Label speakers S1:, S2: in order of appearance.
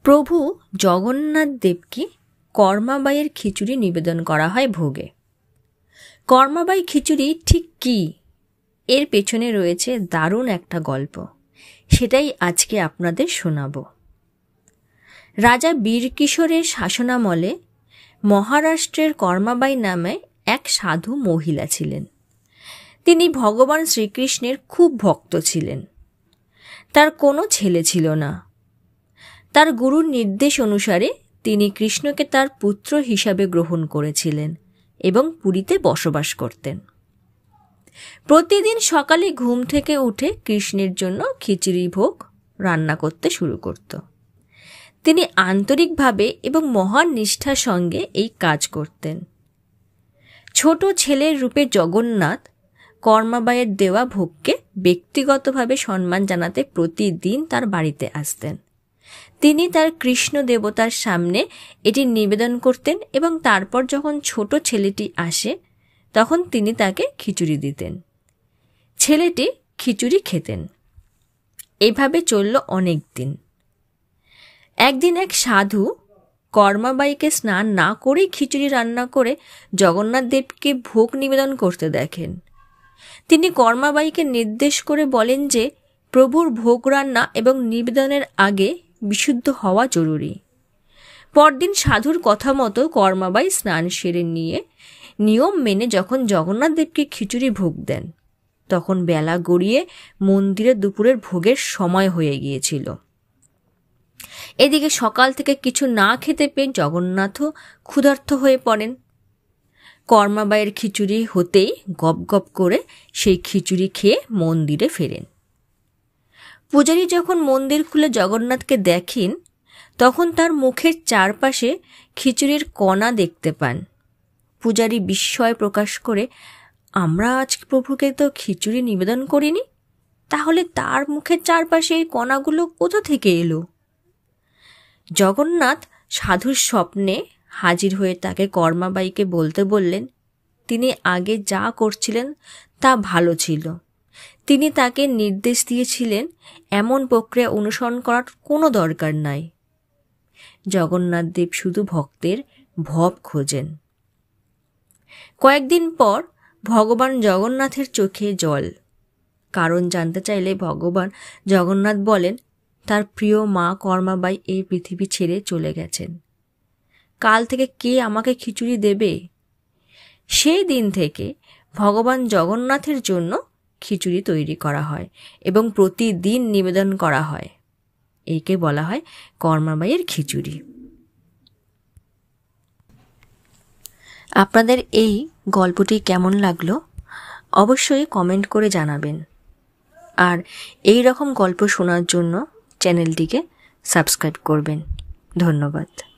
S1: প্রভু জগন্নাথ দেবকে কর্মাবাইয়ের খিচুড়ি নিবেদন করা হয় ভোগে। কর্মাবাই খিচুড়ি ঠিক কী, এর পেছনে রয়েছে দারুণ একটা গল্প, সেটাই আজকে আপনাদের শোনাব। রাজা বীরকিশোরের শাসনামলে মহারাষ্ট্রের কর্মাবাই নামে এক সাধু মহিলা ছিলেন। তিনি ভগবান শ্রীকৃষ্ণের খুব ভক্ত ছিলেন। তার কোনো ছেলে ছিল না। তার গুরুর নির্দেশ অনুসারে তিনি কৃষ্ণকে তার পুত্র হিসাবে গ্রহণ করেছিলেন এবং পুরীতে বসবাস করতেন। প্রতিদিন সকালে ঘুম থেকে উঠে কৃষ্ণের জন্য খিচুড়ি ভোগ রান্না করতে শুরু করত। তিনি আন্তরিকভাবে এবং মহান নিষ্ঠার সঙ্গে এই কাজ করতেন। ছোট ছেলের রূপে জগন্নাথ কর্মাবাইয়ের দেওয়া ভোগকে ব্যক্তিগতভাবে সম্মান জানাতে প্রতিদিন তার বাড়িতে আসতেন। তিনি তার কৃষ্ণ দেবতার সামনে এটি নিবেদন করতেন এবং তারপর যখন ছোট ছেলেটি আসে তখন তিনি তাকে খিচুড়ি দিতেন। ছেলেটি খিচুড়ি খেতেন। এভাবে চলল অনেক দিন। একদিন এক সাধু কর্মাবাইকে স্নান না করেই খিচুড়ি রান্না করে জগন্নাথ দেবকে ভোগ নিবেদন করতে দেখেন। তিনি কর্মাবাইকে নির্দেশ করে বলেন যে প্রভুর ভোগ রান্না এবং নিবেদনের আগে বিশুদ্ধ হওয়া জরুরি। পরদিন সাধুর কথা মতো কর্মাবাই স্নান সেরে নিয়ে নিয়ম মেনে যখন জগন্নাথ দেবকে খিচুড়ি ভোগ দেন তখন বেলা গড়িয়ে মন্দিরে দুপুরের ভোগের সময় হয়ে গিয়েছিল। এদিকে সকাল থেকে কিছু না খেতে পেয়ে জগন্নাথও ক্ষুধার্ত হয়ে পড়েন। কর্মাবাইয়ের খিচুড়ি হতেই গপ গপ করে সেই খিচুড়ি খেয়ে মন্দিরে ফেরেন। পূজারী যখন মন্দির খুলে জগন্নাথকে দেখেন তখন তার মুখের চারপাশে খিচুড়ির কণা দেখতে পান। পূজারী বিস্ময় প্রকাশ করে, আমরা আজ প্রভুকে তো খিচুড়ি নিবেদন করিনি, তাহলে তার মুখের চারপাশে এই কণাগুলো কোথা থেকে এলো? জগন্নাথ সাধুর স্বপ্নে হাজির হয়ে তাকে কর্মাবাইকে বলতে বললেন, তিনি আগে যা করছিলেন তা ভালো ছিল। তিনি তাকে নির্দেশ দিয়েছিলেন এমন প্রক্রিয়া অনুসরণ করার কোনো দরকার নাই। জগন্নাথ দেব শুধু ভক্তের ভব খোঁজেন। কয়েকদিন পর ভগবান জগন্নাথের চোখে জল। কারণ জানতে চাইলে ভগবান জগন্নাথ বলেন, তার প্রিয় মা কর্মাবাই এই পৃথিবী ছেড়ে চলে গেছেন। কাল থেকে কে আমাকে খিচুড়ি দেবে? সেই দিন থেকে ভগবান জগন্নাথের জন্য খিচুড়ি তৈরি করা হয় এবং প্রতিদিন নিবেদন করা হয়। একে বলা হয় কর্মাবাইয়ের খিচুড়ি। আপনাদের এই গল্পটি কেমন লাগলো অবশ্যই কমেন্ট করে জানাবেন। আর এই রকম গল্প শোনার জন্য চ্যানেলটিকে সাবস্ক্রাইব করবেন। ধন্যবাদ।